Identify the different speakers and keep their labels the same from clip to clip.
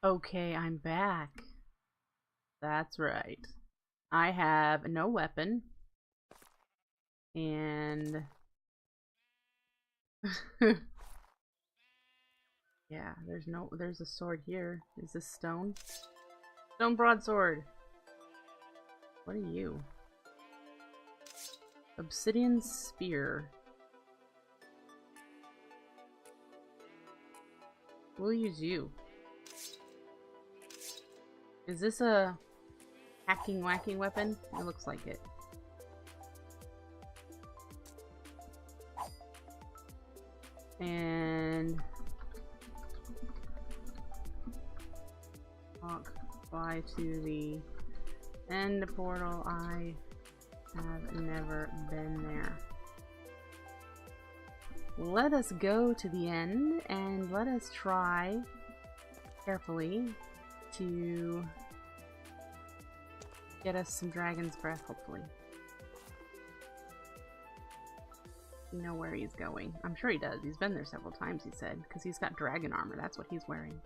Speaker 1: Okay, I'm back. That's right. I have no weapon. And... yeah, there's a sword here. Is this stone? Stone broadsword! What are you? Obsidian spear. We'll use you. Is this a hacking whacking weapon? It looks like it. And walk by to the end portal. I have never been there. Let us go to the end and let us try carefully to get us some dragon's breath, hopefully. You know where he's going. I'm sure he does. He's been there several times, he said, because he's got dragon armor. That's what he's wearing.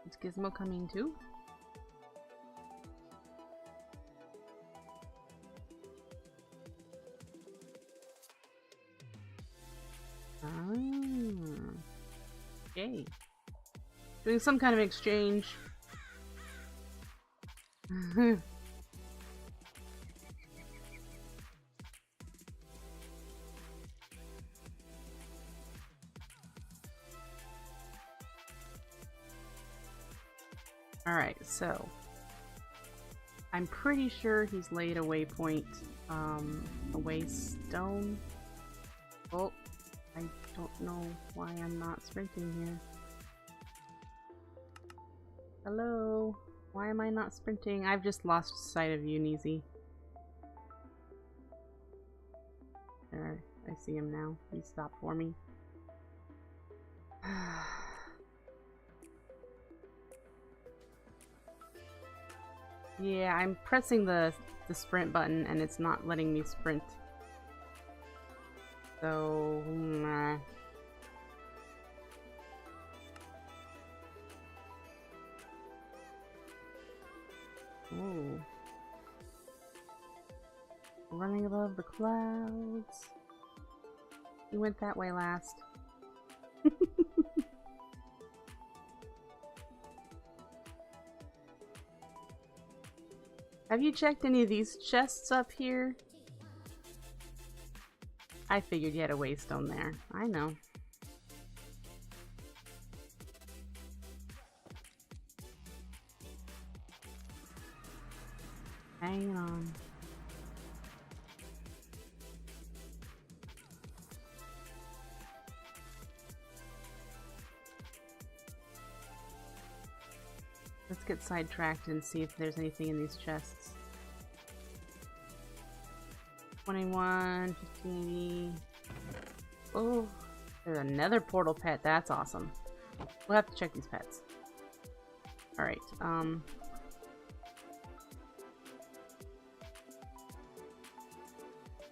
Speaker 1: Is Gizmo coming too? Okay. Doing some kind of exchange. Alright, so I'm pretty sure he's laid a waypoint, a waystone. Oh, I don't know why I'm not sprinting here. Hello? Why am I not sprinting? I've just lost sight of you, Neezy. There, I see him now. He stopped for me. Yeah, I'm pressing the sprint button and it's not letting me sprint. So, nah. Ooh. Running above the clouds. You went that way last. Have you checked any of these chests up here? I figured you had a waystone there. I know. Hang on. Let's get sidetracked and see if there's anything in these chests. 21, 1580. Oh, there's another portal pet. That's awesome. We'll have to check these pets. Alright,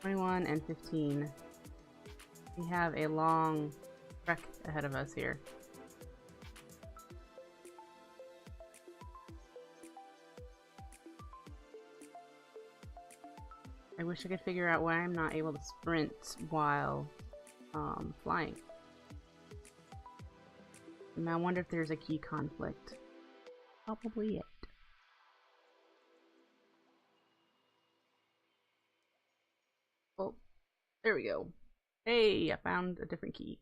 Speaker 1: 21 and 15. We have a long trek ahead of us here. I wish I could figure out why I'm not able to sprint while flying. And I wonder if there's a key conflict. Probably it. Oh, there we go. Hey, I found a different key.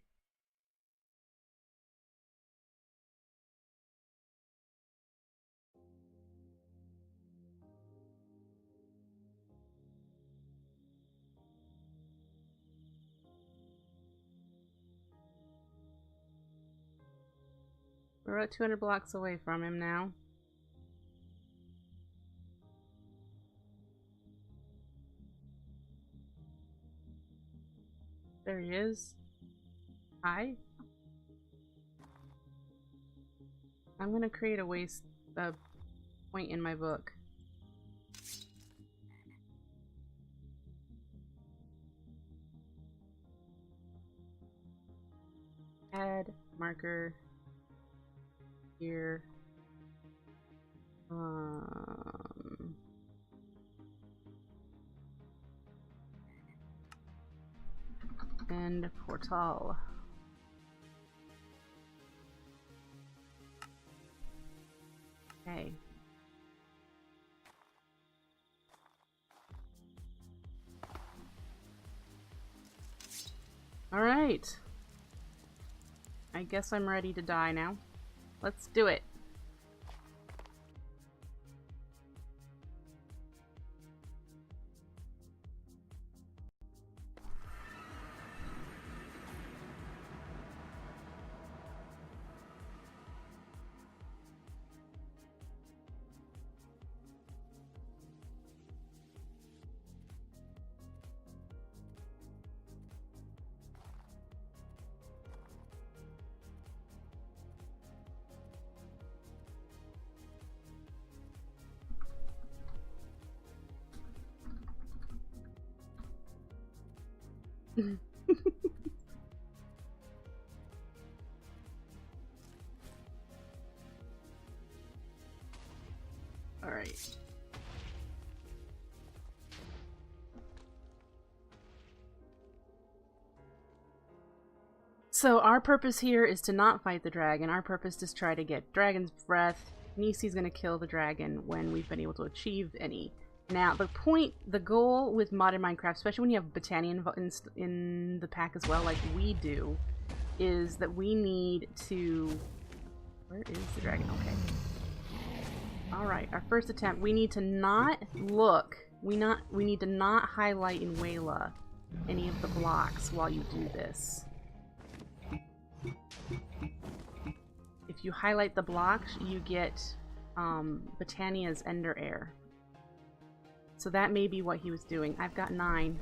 Speaker 1: We're about 200 blocks away from him now. There he is. Hi. I'm gonna create a point in my book. Add marker here. And portal. Okay. All right. I guess I'm ready to die now. Let's do it. All right. So our purpose here is to not fight the dragon. Our purpose is to try to get dragon's breath. Nisi's gonna kill the dragon when we've been able to achieve any. Now, the goal with modern Minecraft, especially when you have Botania in the pack as well, like we do, is that we need to... Where is the dragon? Okay. Alright, our first attempt. We need to not look. We need to not highlight in Wayla any of the blocks while you do this. If you highlight the blocks, you get Botania's Ender Air. So that may be what he was doing. I've got 9.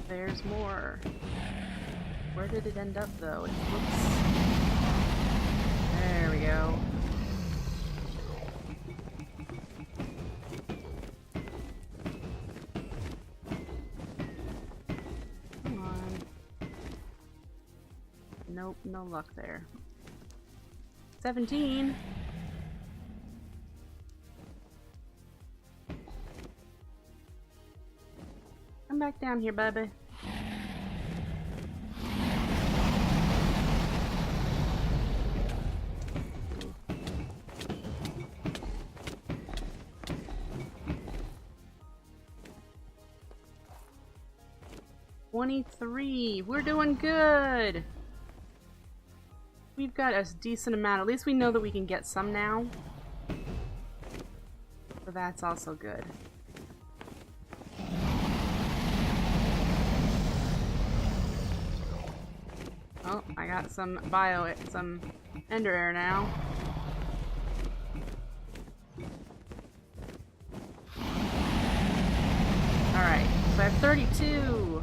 Speaker 1: There's more. Where did it end up though? It looks... There we go. Nope, no luck there. 17. Come back down here, baby. $23. We're doing good. We've got a decent amount. At least we know that we can get some now. So that's also good. Oh, I got some some Ender Air now. Alright, so I have 32.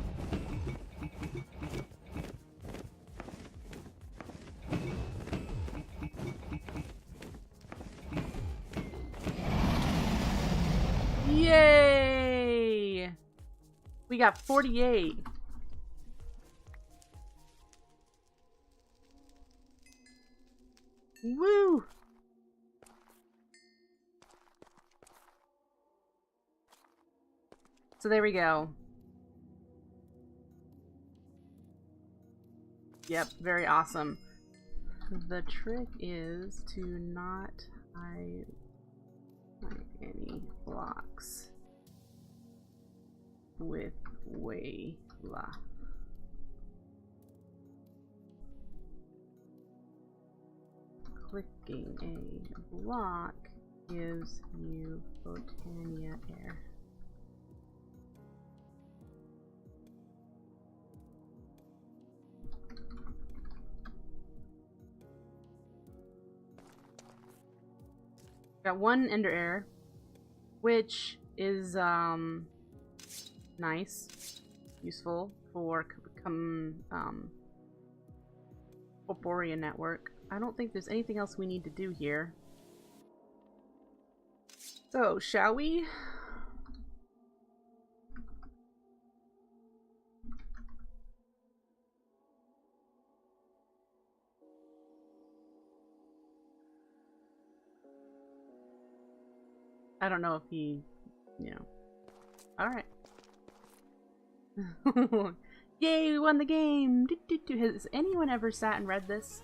Speaker 1: Yay! We got 48. Woo! So there we go. Yep, very awesome. The trick is to not hide any blocks with Wayla. Clicking a block gives you Botania Air. Got 1 Ender Air, which is nice, useful for Corporea network. I don't think there's anything else we need to do here. So, shall we? I don't know if he, you know. Alright. Yay, we won the game! Has anyone ever sat and read this?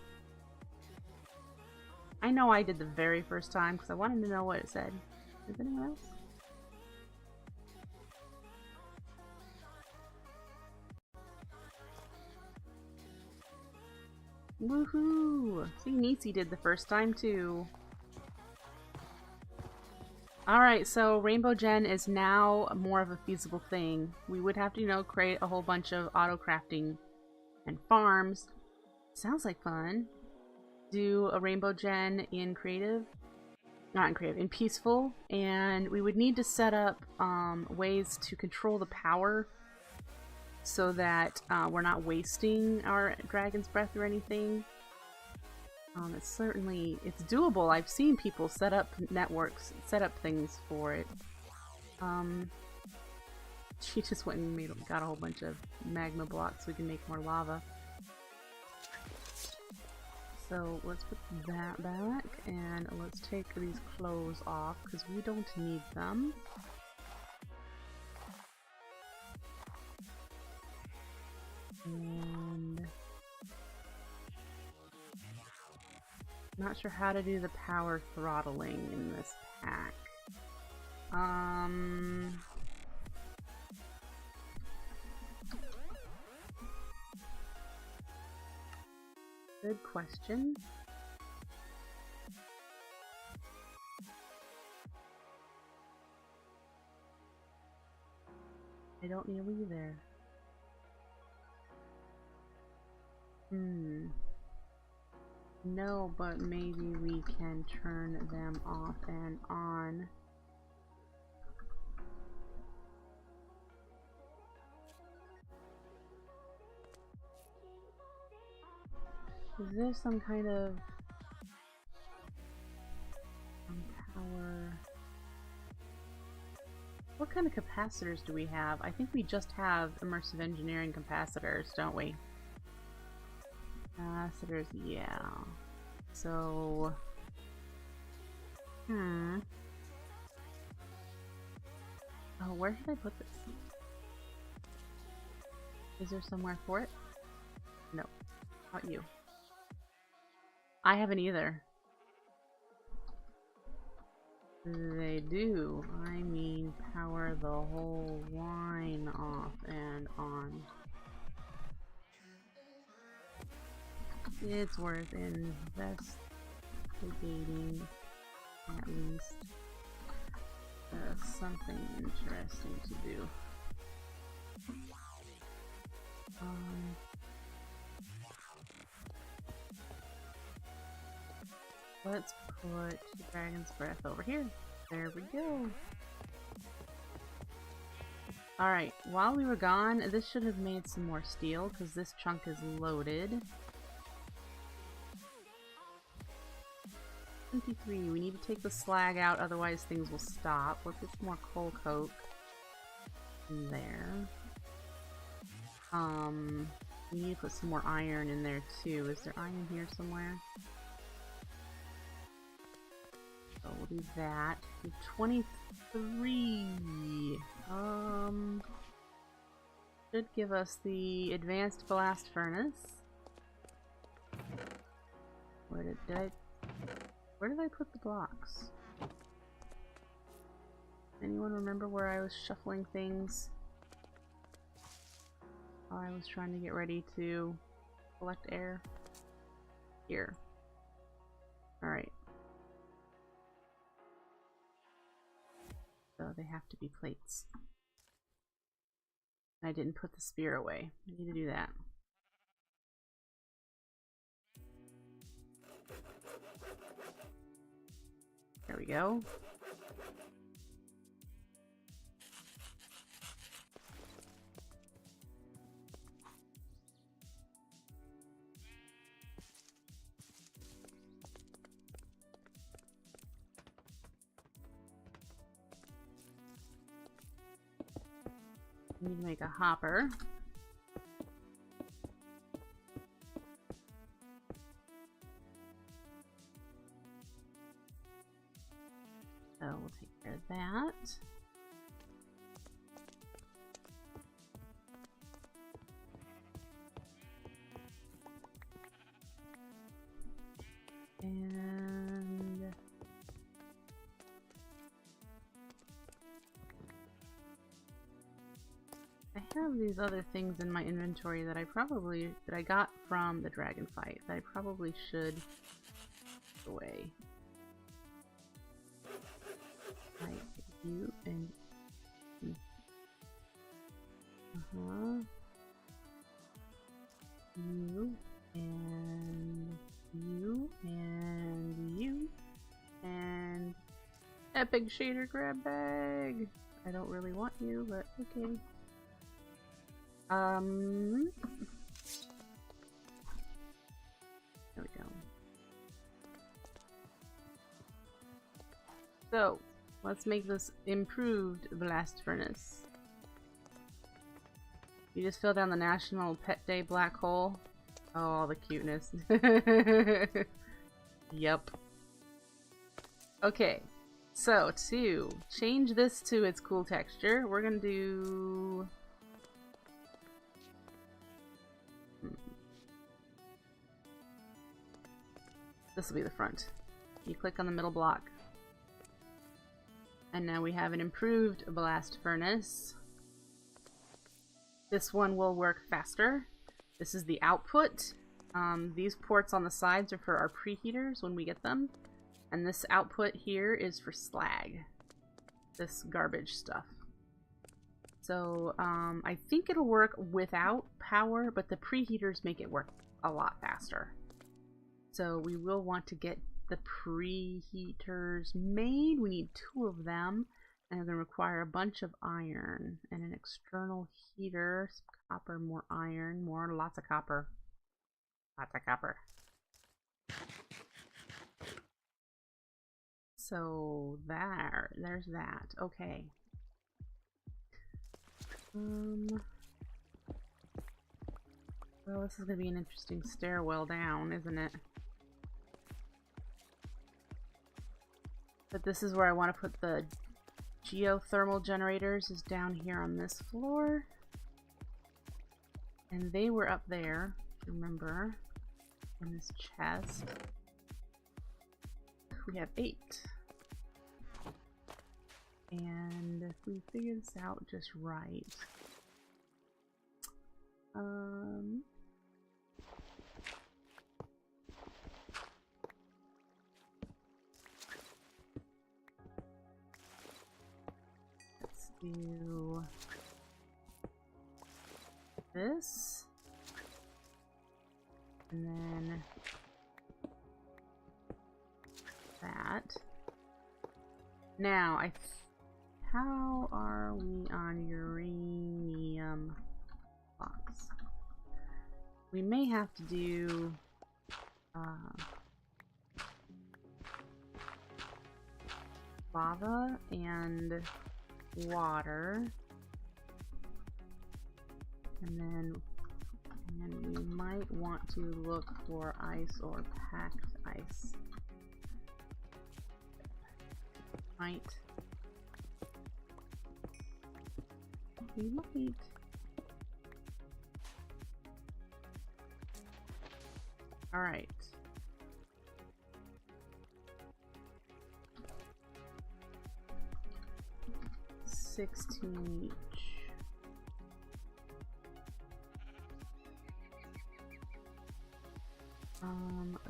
Speaker 1: I know I did the very first time because I wanted to know what it said. Is anyone else? Woohoo! See, Nietzsche did the first time too. Alright, so Rainbow Gen is now more of a feasible thing. We would have to, you know, create a whole bunch of auto crafting and farms. Sounds like fun. Do a Rainbow Gen in creative. Not in creative, in peaceful. And we would need to set up ways to control the power so that we're not wasting our Dragon's Breath or anything. It's doable. I've seen people set up networks, set up things for it. She just went and got a whole bunch of magma blocks so we can make more lava. So let's put that back, and let's take these clothes off because we don't need them. And not sure how to do the power throttling in this pack. Good question. I don't need to leave there. No, but maybe we can turn them off and on. Is there some kind of power? What kind of capacitors do we have? I think we just have immersive engineering capacitors, don't we? Capacitors, yeah. So, oh, where should I put this? Is there somewhere for it? No. How about you? I haven't either. They do. I mean, power the whole line off and on. It's worth investigating at least. Something interesting to do. Let's put Dragon's Breath over here. There we go. Alright, while we were gone, this should have made some more steel because this chunk is loaded. 23. We need to take the slag out, otherwise things will stop. Let's get some more coal coke in there. We need to put some more iron in there too. Is there iron here somewhere? So we'll do that. 23. Should give us the advanced blast furnace. Where did I put the blocks? Anyone remember where I was shuffling things? Oh, I was trying to get ready to collect air. Here. Alright. So they have to be plates. I didn't put the spear away. I need to do that. There we go. We need to make a hopper. So we'll take care of that. And I have these other things in my inventory that I got from the dragon fight that I probably should put away. Like you and you and you and you and epic shader grab bag. I don't really want you, but okay. There we go. So let's make this improved blast furnace. You just fell down the National Pet Day black hole. Oh, all the cuteness. Yep. Okay, so to change this to its cool texture, we're gonna do... This will be the front. You click on the middle block. And now we have an improved blast furnace. This one will work faster. This is the output. These ports on the sides are for our preheaters when we get them. And this output here is for slag. This garbage stuff. So I think it'll work without power, but the preheaters make it work a lot faster. So we will want to get the preheaters made. We need 2 of them. And they're going to require a bunch of iron and an external heater, some copper, more iron, lots of copper. Lots of copper. So there's that. Okay. Well, this is going to be an interesting stairwell down, isn't it? But this is where I want to put the Geothermal Generators, is down here on this floor. And they were up there, remember, in this chest. We have 8. And if we figure this out just right, let's do this, and then that. Now, how are we on uranium blocks? We may have to do lava and water, and we might want to look for ice or packed ice. We might. All right. $16 each.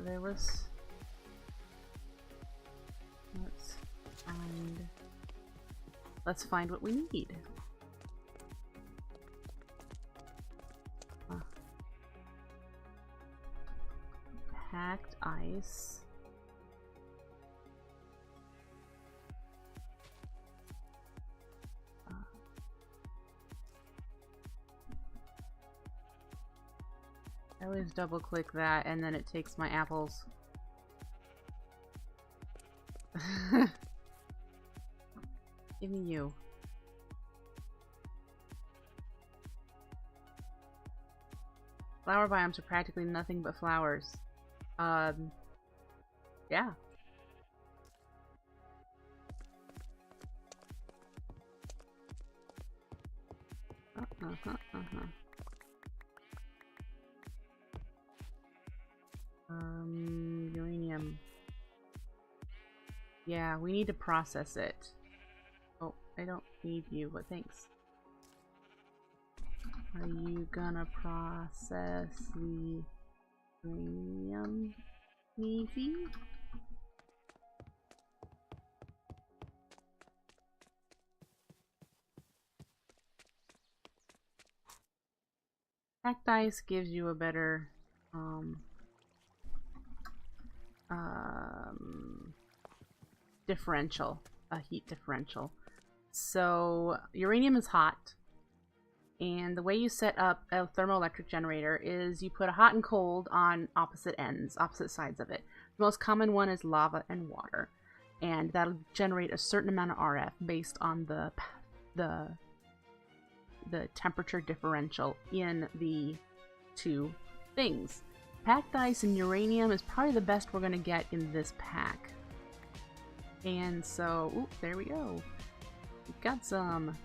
Speaker 1: There was. Let's find what we need. Packed ice. I always double click that and then it takes my apples. Give me you. Flower biomes are practically nothing but flowers. Yeah. Uranium. Yeah, we need to process it. Oh, I don't need you, but thanks. Are you gonna process the uranium, maybe? Cacti gives you a better differential, a heat differential. So uranium is hot, and the way you set up a thermoelectric generator is you put a hot and cold on opposite ends, opposite sides of it. The most common one is lava and water, and that'll generate a certain amount of RF based on the temperature differential in the two things. Packed ice and uranium is probably the best we're going to get in this pack. And so, ooh, there we go. We've got some.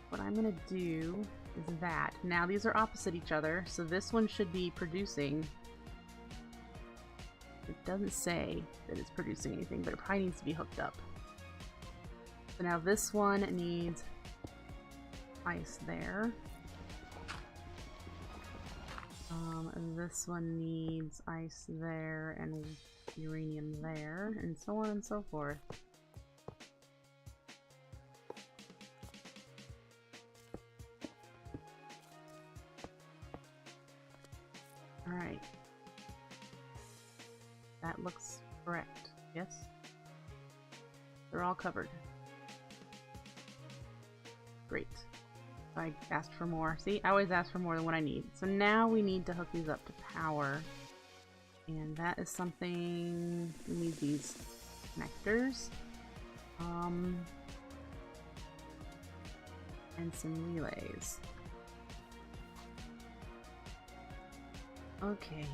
Speaker 1: What I'm going to do is that. Now these are opposite each other, so this one should be producing. It doesn't say that it's producing anything, but it probably needs to be hooked up. So now this one needs ice there. This one needs ice there and uranium there, and so on and so forth. Alright. That looks correct. Yes? They're all covered. Great. I asked for more. See, I always ask for more than what I need. So now we need to hook these up to power. And that is something... We need these connectors. And some relays. Okay.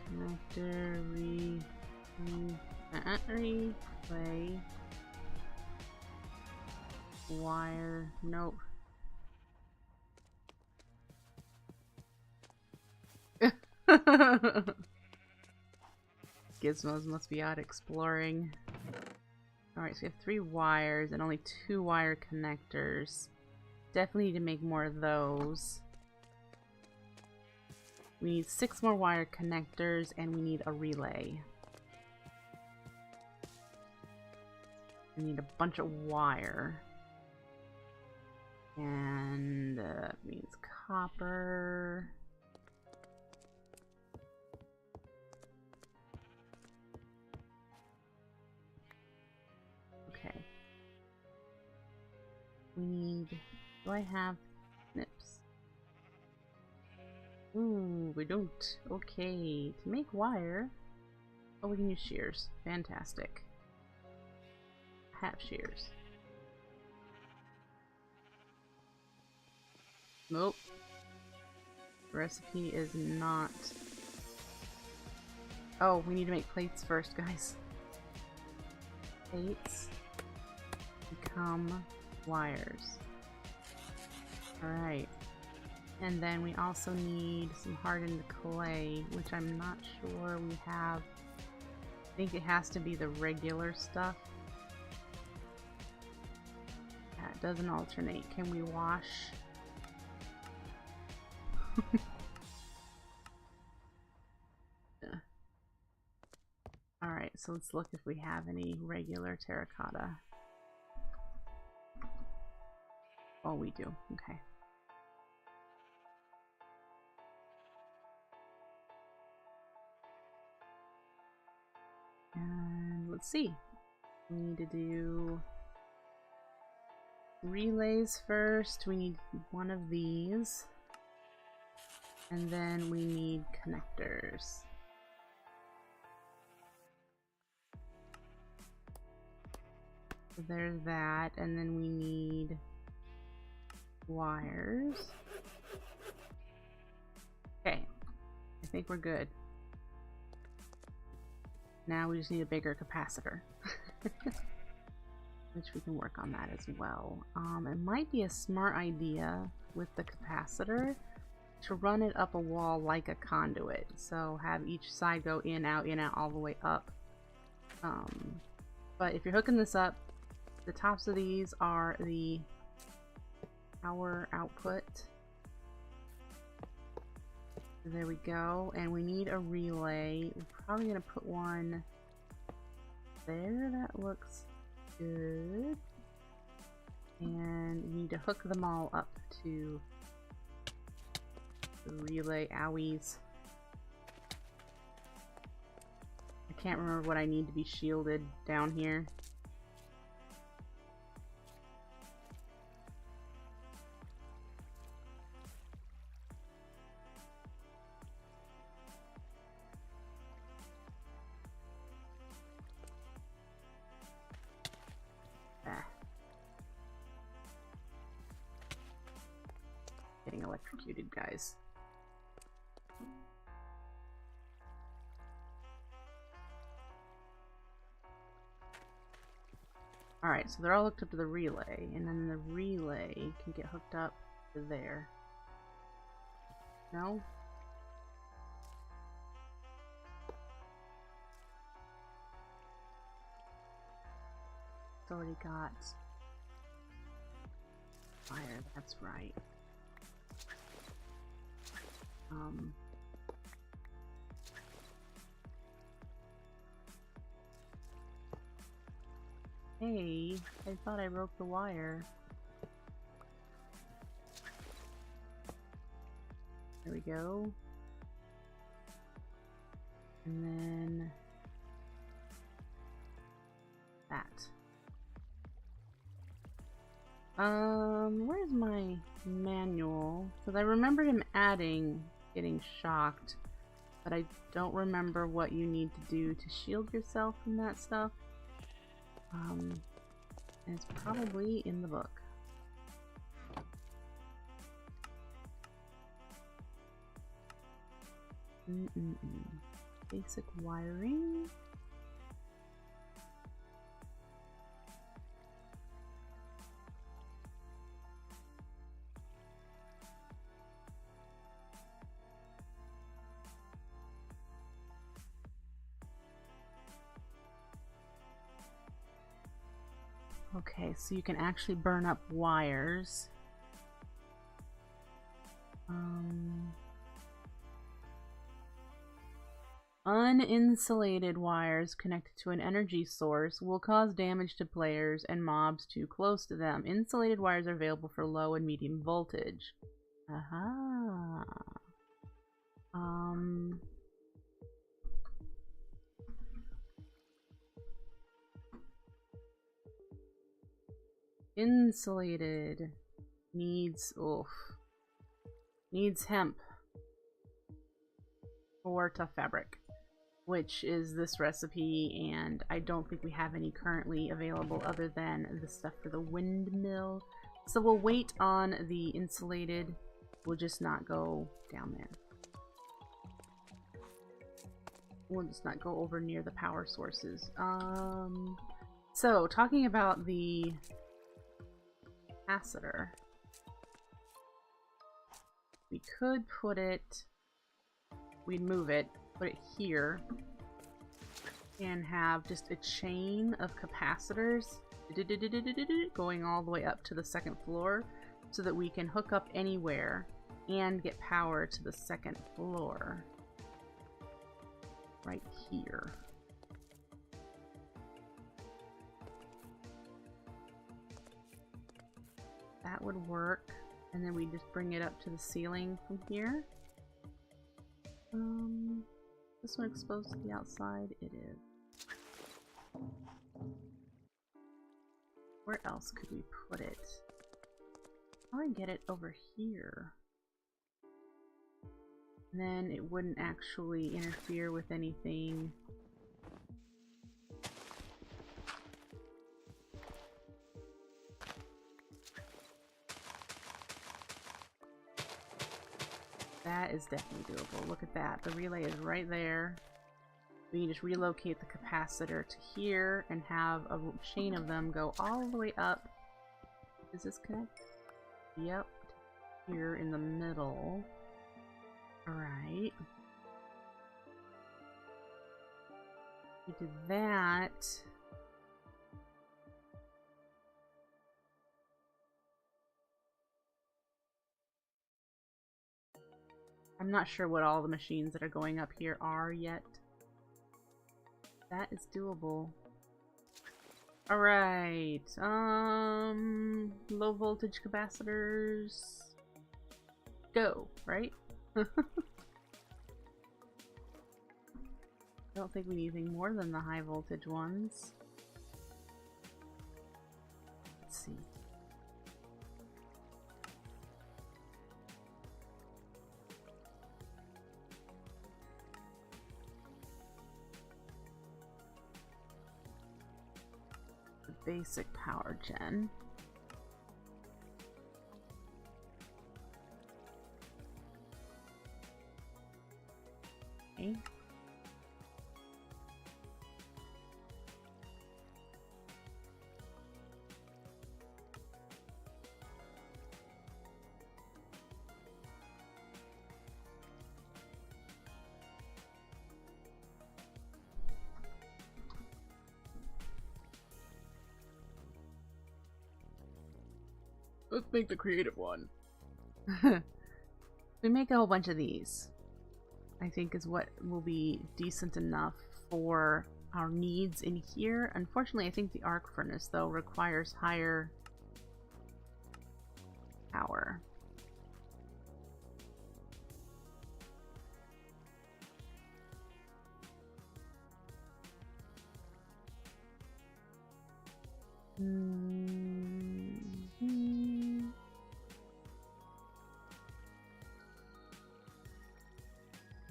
Speaker 1: Connector, relay, wire, nope. Gizmos must be out exploring. Alright, so we have 3 wires and only 2 wire connectors. Definitely need to make more of those. We need 6 more wire connectors, and we need a relay. We need a bunch of wire. And that means copper. Okay. We need... Do I have snips? Ooh, we don't. Okay. To make wire... Oh, we can use shears. Fantastic. Have shears. Nope. The recipe is not... Oh, we need to make plates first, guys. Plates become wires. Alright. And then we also need some hardened clay, which I'm not sure we have. I think it has to be the regular stuff. Yeah, it doesn't alternate. Can we wash? Alright, so let's look if we have any regular terracotta. Oh, we do. Okay. And let's see. We need to do relays first. We need one of these. And then we need connectors. So there's that, and then we need wires. Okay, I think we're good. Now we just need a bigger capacitor. Which we can work on that as well. It might be a smart idea with the capacitor to run it up a wall like a conduit. So have each side go in, out, all the way up. But if you're hooking this up, the tops of these are the power output. There we go. And we need a relay. We're probably going to put one there. That looks good. And we need to hook them all up to the relay. Owies. I can't remember what I need to be shielded down here. Getting electrocuted, guys. Alright, so they're all hooked up to the relay, and then the relay can get hooked up to there. No? It's already got fire, that's right. Hey, I thought I broke the wire. There we go. And then that. Where's my manual? Because I remember him adding getting shocked, but I don't remember what you need to do to shield yourself from that stuff. And it's probably in the book. Basic wiring. Okay, so you can actually burn up wires. Uninsulated wires connected to an energy source will cause damage to players and mobs too close to them. Insulated wires are available for low and medium voltage. Aha. Insulated needs hemp or tough fabric, which is this recipe, and I don't think we have any currently available other than the stuff for the windmill. So we'll wait on the insulated. We'll just not go down there. We'll just not go over near the power sources. So talking about the capacitor, we could put it, we'd move it, put it here, and have just a chain of capacitors going all the way up to the second floor so that we can hook up anywhere and get power to the second floor. Right here. That would work, and then we just bring it up to the ceiling from here. This one exposed to the outside? It is. Where else could we put it? Probably get it over here. And then it wouldn't actually interfere with anything. That is definitely doable. Look at that. The relay is right there. We can just relocate the capacitor to here and have a chain of them go all the way up. Does this connect? Yep. Here in the middle. Alright. We did that. I'm not sure what all the machines that are going up here are yet. That is doable. Alright. Low voltage capacitors. Go, right? I don't think we need anything more than the high voltage ones. Let's see. The basic power gen. Okay. Let's make the creative one. We make a whole bunch of these. I think is what will be decent enough for our needs in here. Unfortunately, I think the arc furnace, though, requires higher power.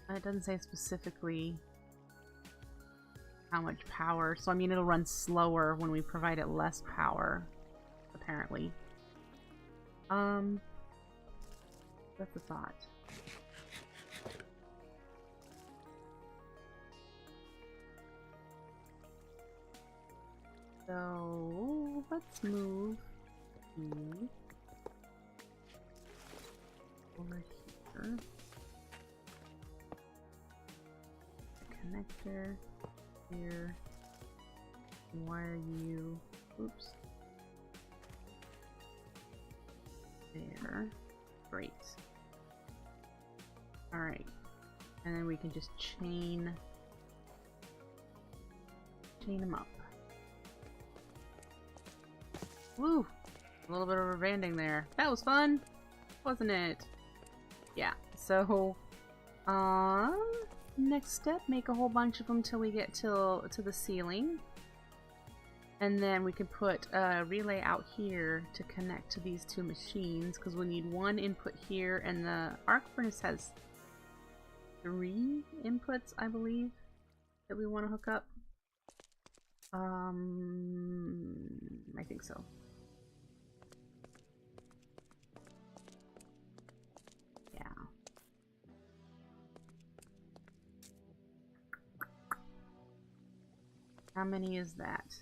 Speaker 1: It doesn't say specifically how much power, so I mean it'll run slower when we provide it less power, apparently. That's a thought. So let's move over here. Connector here. Wire you. Oops. There. Great. Alright. And then we can just chain them up. Woo! A little bit of a banding there. That was fun, wasn't it? Yeah. So, next step, make a whole bunch of them till we get to the ceiling. And then we can put a relay out here to connect to these two machines, because we need one input here, and the arc furnace has 3 inputs, I believe, that we want to hook up. I think so. Yeah. How many is that?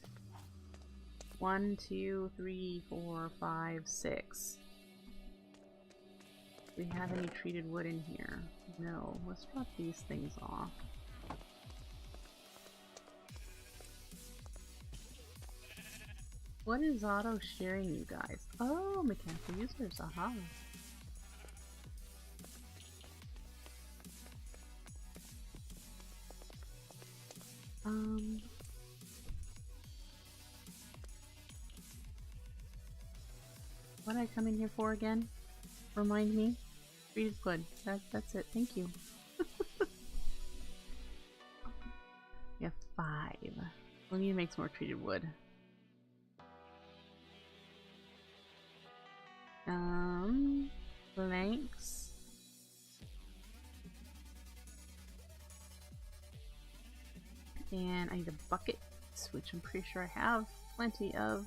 Speaker 1: 1, 2, 3, 4, 5, 6. Do we have any treated wood in here? No. Let's drop these things off. What is auto sharing, you guys? Oh, mechanical users. Aha. What did I come in here for again? Remind me. Treated wood. That's it. Thank you. We have 5. We need to make some more treated wood. Blanks. And I need a bucket, which I'm pretty sure I have plenty of.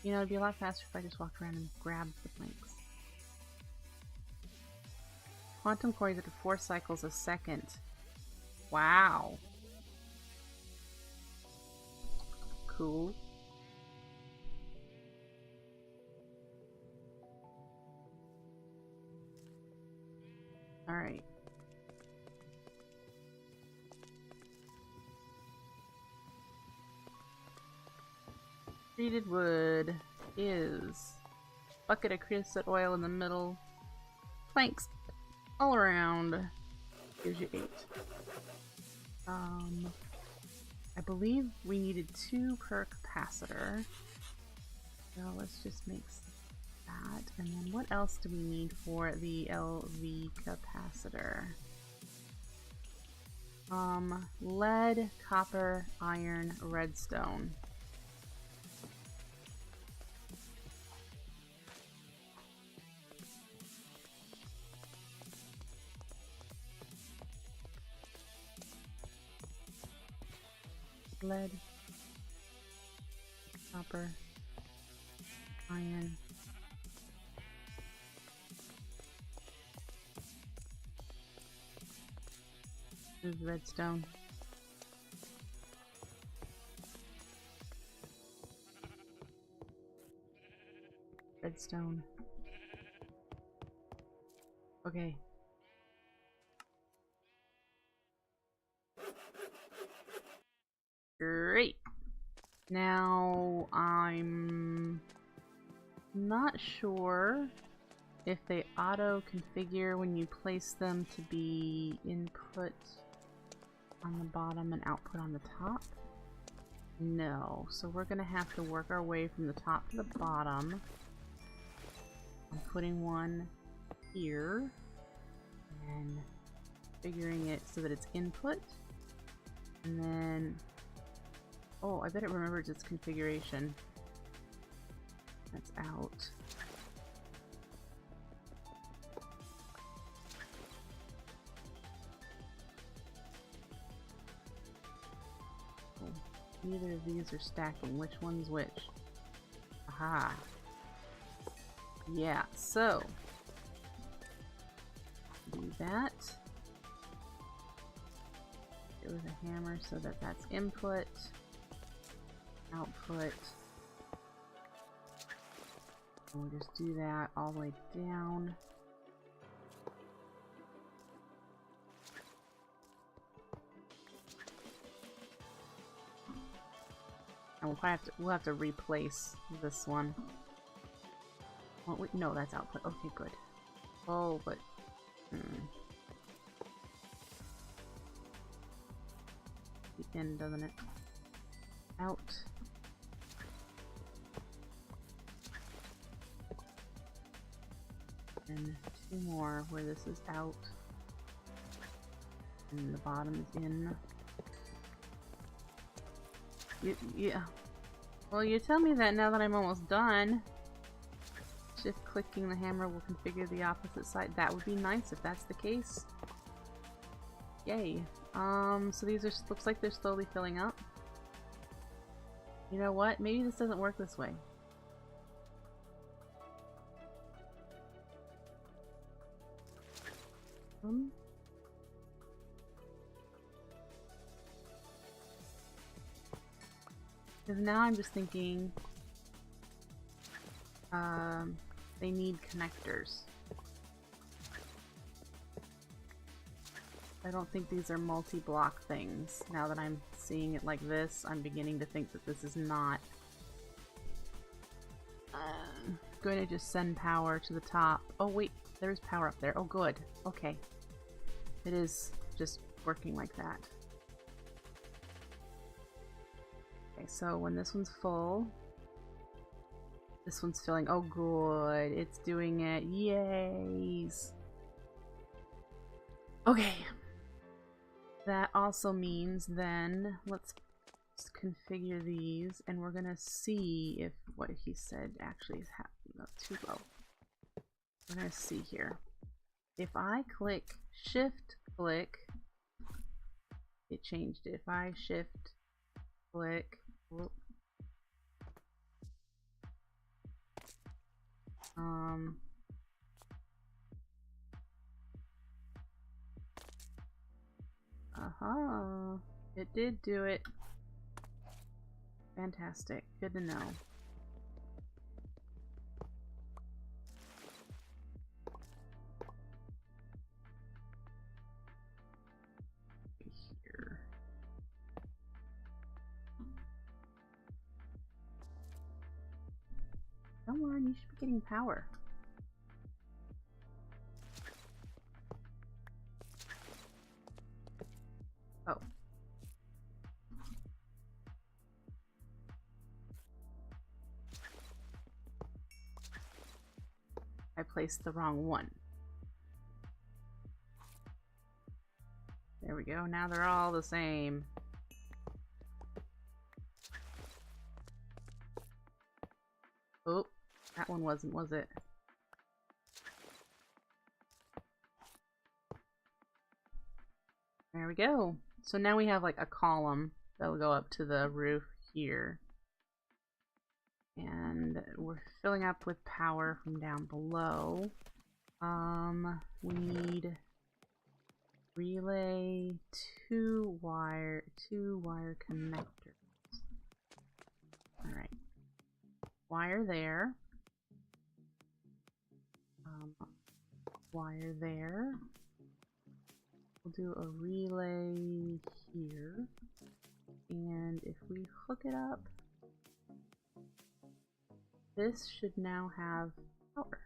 Speaker 1: You know, it'd be a lot faster if I just walked around and grabbed the planks. Quantum core that 4 cycles a second. Wow. Cool. Alright. Treated wood is bucket of creosote oil in the middle, planks all around, gives you 8. I believe we needed 2 per capacitor, so let's just make that. And then what else do we need for the LV capacitor? Lead, copper, iron, redstone. Lead, copper, iron, this is redstone. Redstone. Okay. Great. Now, I'm not sure if they auto-configure when you place them to be input on the bottom and output on the top. No, so we're gonna have to work our way from the top to the bottom. I'm putting one here and figuring it so that it's input, and then oh, I bet it remembers its configuration. That's out. Oh, neither of these are stacking. Which one's which? Aha. Yeah, so do that. It was a hammer so that that's input. Output. And we'll just do that all the way down. And we'll have to replace this one. Oh, wait, no, that's output. Okay, good. Oh, but the end, doesn't it? Out. And 2 more where this is out and the bottom is in. Yeah. Well, you tell me that now that I'm almost done. Shift clicking the hammer will configure the opposite side. That would be nice if that's the case. Yay. So these are looks like they're slowly filling up. You know what? Maybe this doesn't work this way. Because now I'm just thinking they need connectors. I don't think these are multi-block things. Now that I'm seeing it like this, I'm beginning to think that this is not going to just send power to the top. Oh wait, there's power up there. Oh good. Okay. It is just working like that. Okay, so when this one's full, this one's filling. Oh good, it's doing it. Yays. Okay. That also means then, let's configure these, and we're gonna see if what he said actually is happening. Too low. We're gonna see here. If I click shift click, it changed it. If I shift click, whoop, It did do it. Fantastic. Good to know. Here. Come on, you should be getting power. Oh. I placed the wrong one. There we go. Now they're all the same. Oh, that one wasn't, was it? There we go. So now we have like a column that'll go up to the roof here. And we're filling up with power from down below. We need relay, two wire connectors. Alright. Wire there. Wire there. We'll do a relay here. And if we hook it up, this should now have power.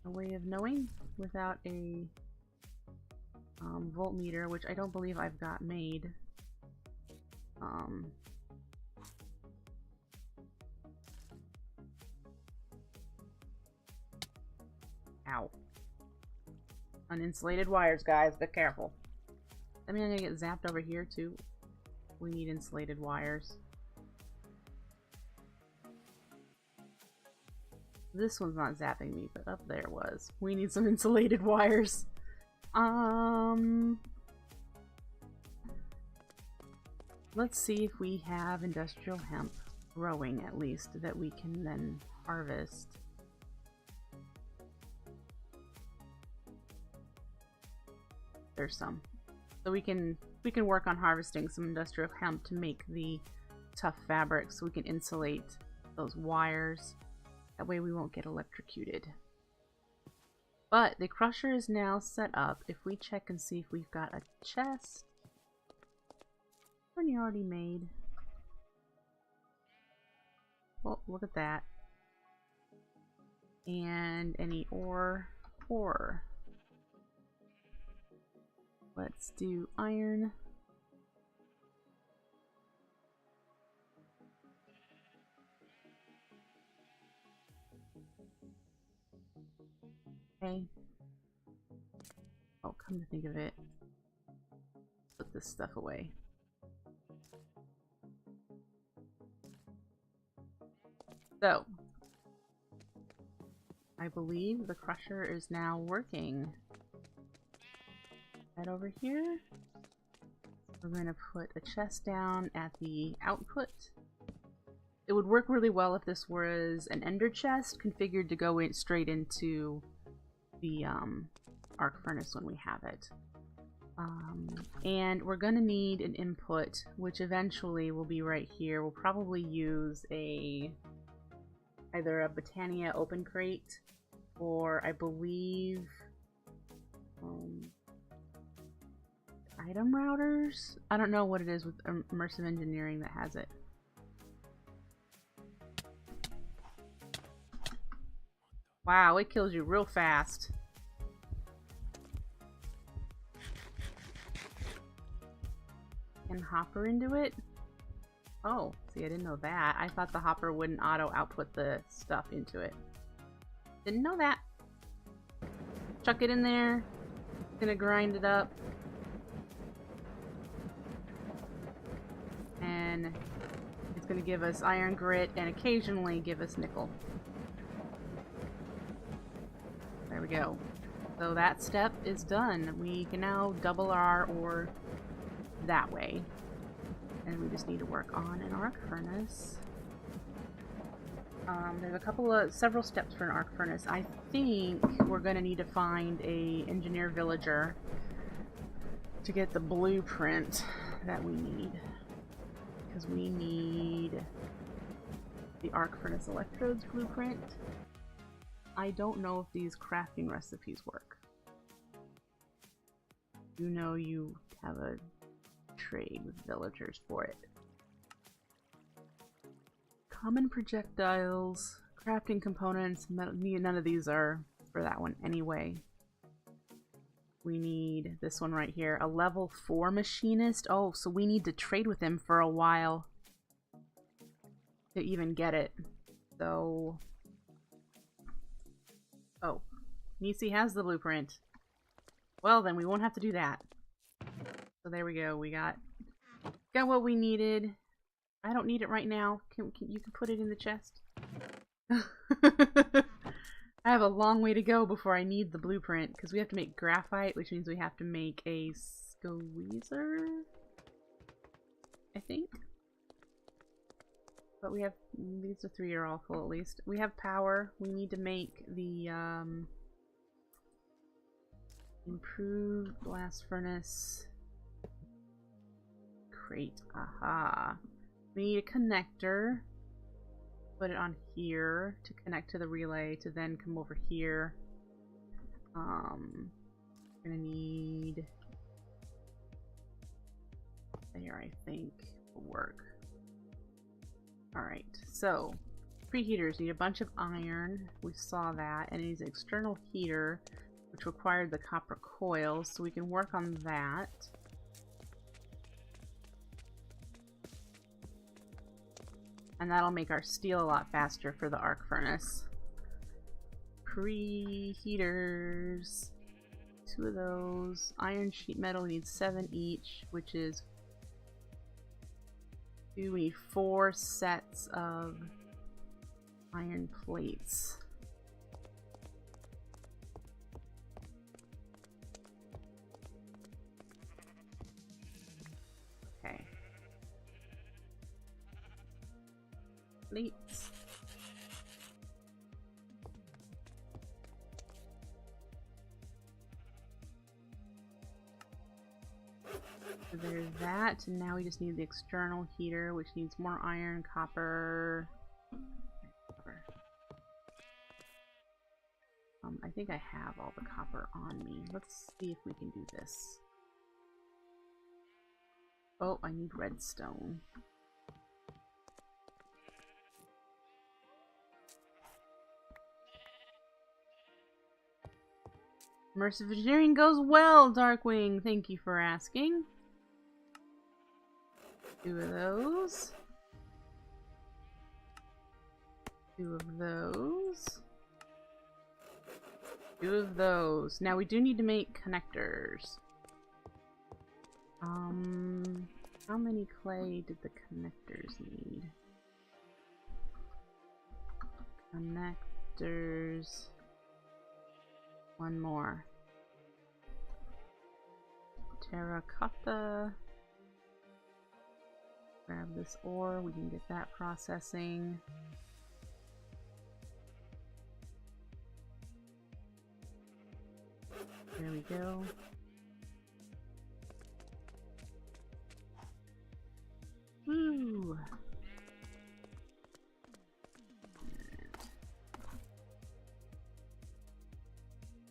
Speaker 1: A way of knowing without a voltmeter, which I don't believe I've got made. Ow. Uninsulated wires, guys. Be careful. I mean, I'm gonna get zapped over here too. We need insulated wires. This one's not zapping me, but up there was. We need some insulated wires. Let's see if we have industrial hemp growing, at least, that we can then harvest. There's some. So we can work on harvesting some industrial hemp to make the tough fabric so we can insulate those wires. That way we won't get electrocuted. But the crusher is now set up. If we check and see if we've got a chest. One you already made. Well, look at that. And any ore. Let's do iron. Okay. Oh, come to think of it. Put this stuff away. So, I believe the crusher is now working. Right over here. We're going to put a chest down at the output. It would work really well if this was an ender chest configured to go in straight into the arc furnace when we have it. And we're going to need an input, which eventually will be right here. We'll probably use either a Britannia open crate or I believe item routers? I don't know what it is with immersive engineering that has it. Wow, it kills you real fast. Can hopper into it? Oh, see, I didn't know that. I thought the hopper wouldn't auto output the stuff into it. Didn't know that. Chuck it in there. Gonna grind it up. And it's gonna give us iron grit and occasionally give us nickel. There we go. So that step is done. We can now double our ore that way. And we just need to work on an arc furnace. There's several steps for an arc furnace. I think we're going to need to find a engineer villager to get the blueprint that we need. Because we need the arc furnace electrodes blueprint. I don't know if these crafting recipes work. You know you have a trade with villagers for it. Common projectiles, crafting components, none of these are for that one anyway. We need this one right here, a level 4 machinist. Oh, so we need to trade with him for a while to even get it. So, oh, Nisi has the blueprint. Well, then we won't have to do that. So there we go. We got what we needed. I don't need it right now. You can put it in the chest. I have a long way to go before I need the blueprint because we have to make graphite, which means we have to make a squeezer, I think. But we have these 3 are all full at least. We have power. We need to make the improved blast furnace crate. Aha. We need a connector. Put it on here to connect to the relay to then come over here. We're gonna need there, I think, will work. Alright, so preheaters need a bunch of iron. We saw that, and it needs an external heater, which required the copper coils, so we can work on that. And that'll make our steel a lot faster for the arc furnace. Preheaters. 2 of those. Iron sheet metal needs 7 each, which is... We need 4 sets of iron plates. Okay. Plates. So there's that, and now we just need the external heater, which needs more iron, copper. I think I have all the copper on me. Let's see if we can do this. Oh, I need redstone. Immersive engineering goes well, Darkwing. Thank you for asking. 2 of those. 2 of those. 2 of those. Now we do need to make connectors. How many clay did the connectors need? Connectors. 1 more. Terracotta. Grab this ore, we can get that processing. There we go. Woo!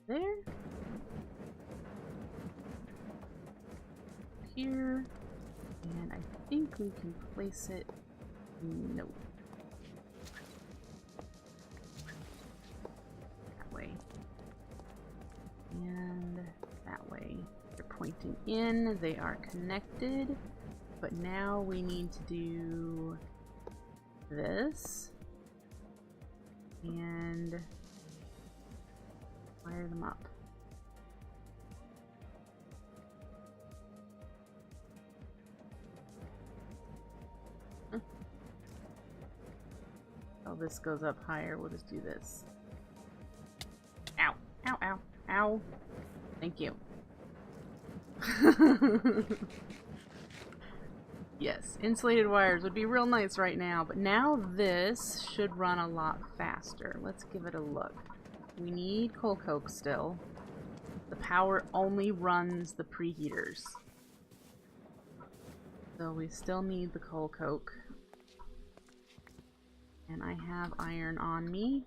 Speaker 1: There. Here. And I think we can place it. Nope. That way. And that way. They're pointing in. They are connected. But now we need to do this. And fire them up. Oh, this goes up higher. We'll just do this. Ow! Ow! Ow! Ow! Thank you. Yes, insulated wires would be real nice right now, but now this should run a lot faster. Let's give it a look. We need coal coke still. The power only runs the preheaters. So we still need the coal coke. And I have iron on me.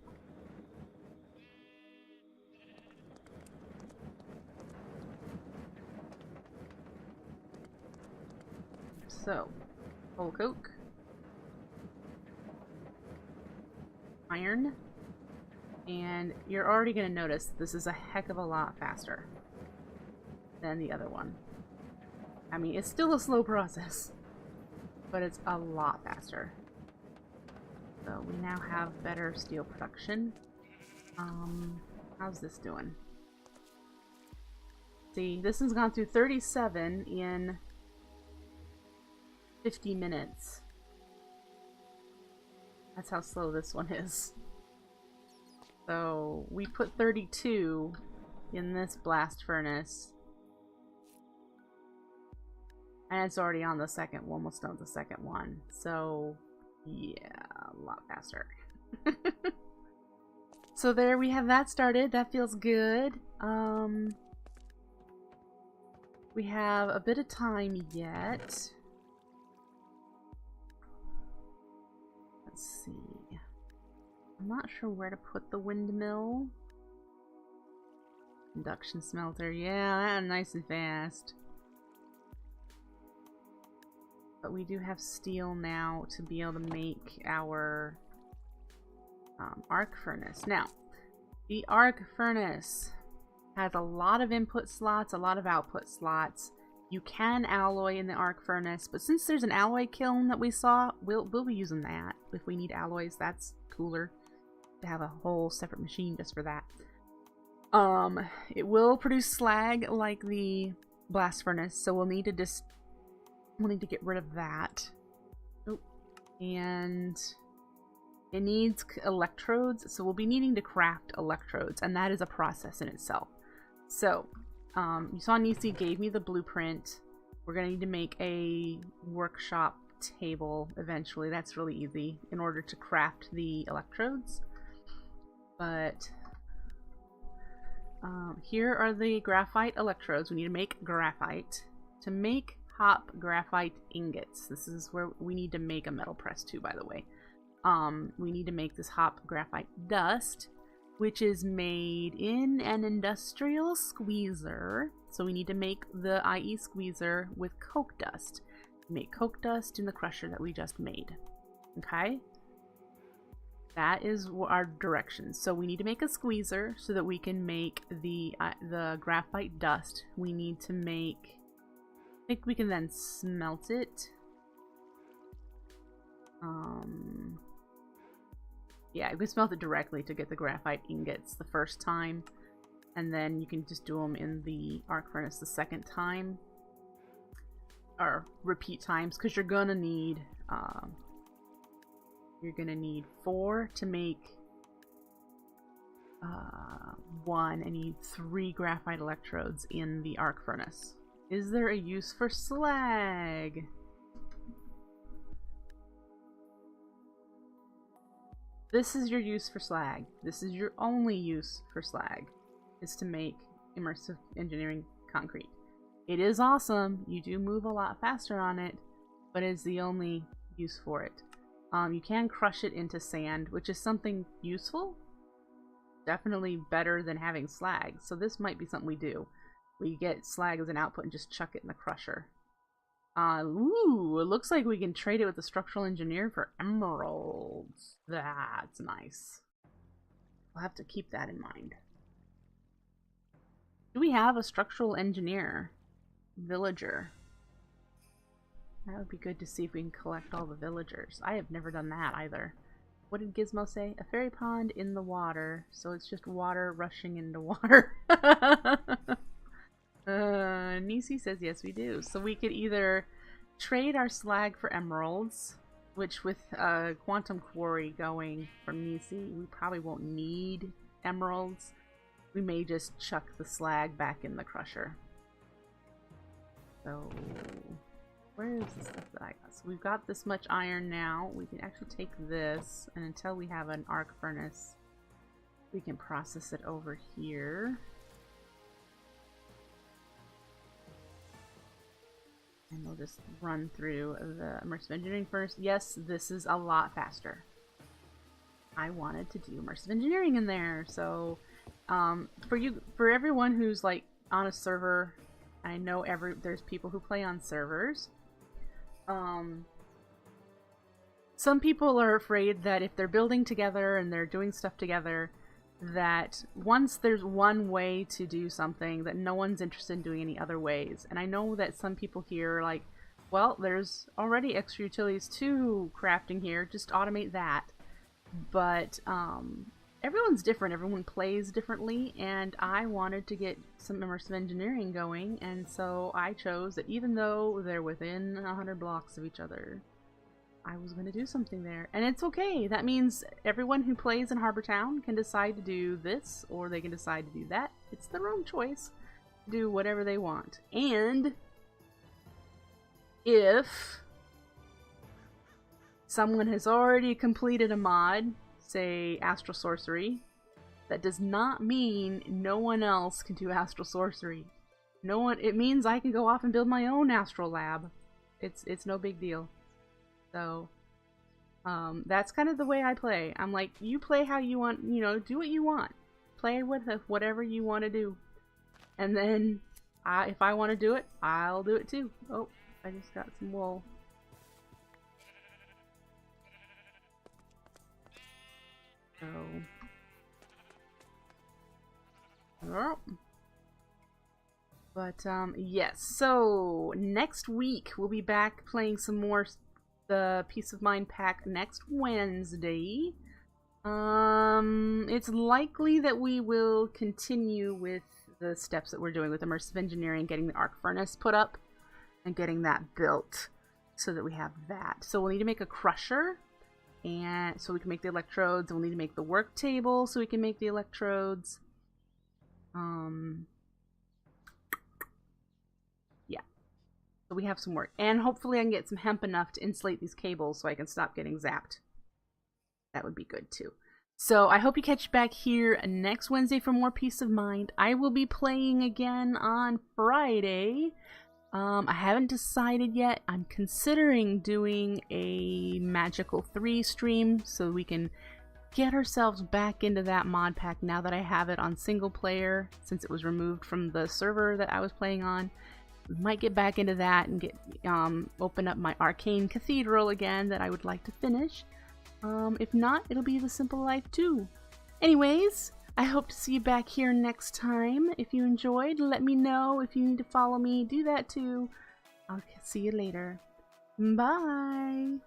Speaker 1: So, coal coke, iron, and you're already going to notice this is a heck of a lot faster than the other one. I mean, it's still a slow process, but it's a lot faster. So we now have better steel production. How's this doing? See, this has gone through 37 in 50 minutes. That's how slow this one is. So we put 32 in this blast furnace. And it's already on the second, almost done with the second one. So yeah, a lot faster. So there we have that started. That feels good. We have a bit of time yet. Let's see. I'm not sure where to put the windmill. Induction smelter. Yeah, nice and fast. But we do have steel now to be able to make our arc furnace. Now, the arc furnace has a lot of input slots, a lot of output slots. You can alloy in the arc furnace, but since there's an alloy kiln that we saw, we'll be using that. If we need alloys, that's cooler to have a whole separate machine just for that. It will produce slag like the blast furnace, so we'll need to get rid of that. Oh, and it needs electrodes, so we'll be needing to craft electrodes, and that is a process in itself. So, you saw Nisi gave me the blueprint. We're going to need to make a workshop table eventually. That's really easy in order to craft the electrodes. But here are the graphite electrodes. We need to make graphite. To make hop graphite ingots, this is where we need to make a metal press too, by the way. We need to make this hop graphite dust, which is made in an industrial squeezer. So we need to make the IE squeezer with coke dust. Make coke dust in the crusher that we just made. Okay? That is our directions. So we need to make a squeezer so that we can make the graphite dust. We need to make... I think we can then smelt it. Yeah, we can smelt it directly to get the graphite ingots the first time, and then you can just do them in the arc furnace the second time, or repeat times, because you're gonna need 4 to make 1, and you need 3 graphite electrodes in the arc furnace. Is there a use for slag? This is your use for slag. This is your only use for slag, is to make immersive engineering concrete. It is awesome. You do move a lot faster on it, but it's the only use for it. You can crush it into sand, which is something useful. Definitely better than having slag. So this might be something we do. We get slag as an output and just chuck it in the crusher. Ooh, it looks like we can trade it with the structural engineer for emeralds. That's nice. We'll have to keep that in mind. Do we have a structural engineer? Villager. That would be good to see if we can collect all the villagers. I have never done that either. What did Gizmo say? A fairy pond in the water, so it's just water rushing into water. Nisi says yes, we do. So we could either trade our slag for emeralds, which with quantum quarry going from Nisi, we probably won't need emeralds. We may just chuck the slag back in the crusher. So where is the stuff that I got? So we've got this much iron now. We can actually take this, and until we have an arc furnace, we can process it over here. And we'll just run through the immersive engineering first. Yes, this is a lot faster. I wanted to do immersive engineering in there, so for everyone who's like on a server, I know there's people who play on servers. Some people are afraid that if they're building together and they're doing stuff together, that once there's one way to do something, that no one's interested in doing any other ways. And I know that some people here are like, well, there's already extra utilities to crafting here, just automate that. But everyone's different, everyone plays differently, and I wanted to get some immersive engineering going, and so I chose that even though they're within 100 blocks of each other, I was going to do something there. And it's okay. That means everyone who plays in Harbor Town can decide to do this, or they can decide to do that. It's their own choice. Do whatever they want. And if someone has already completed a mod, say Astral Sorcery, that does not mean no one else can do Astral Sorcery. It means I can go off and build my own Astral Lab. It's no big deal. So, that's kind of the way I play. I'm like, you play how you want, you know, do what you want. Play with whatever you want to do. And then, if I want to do it, I'll do it too. Oh, I just got some wool. So, oh. But, yes. So, next week, we'll be back playing some more the Peace of Mind pack next Wednesday. It's likely that we will continue with the steps that we're doing with immersive engineering, getting the arc furnace put up and getting that built so that we have that. So we'll need to make a crusher, and so we can make the electrodes. We'll need to make the work table so we can make the electrodes. So we have some work. And hopefully I can get some hemp enough to insulate these cables so I can stop getting zapped. That would be good too. So I hope you catch back here next Wednesday for more Peace of Mind. I will be playing again on Friday. I haven't decided yet. I'm considering doing a Magical 3 stream so we can get ourselves back into that mod pack now that I have it on single player, since it was removed from the server that I was playing on. Might get back into that and get open up my Arcane Cathedral again that I would like to finish. If not, it'll be the Simple Life too. Anyways, I hope to see you back here next time. If you enjoyed, let me know. If you need to follow me, do that too. I'll see you later. Bye!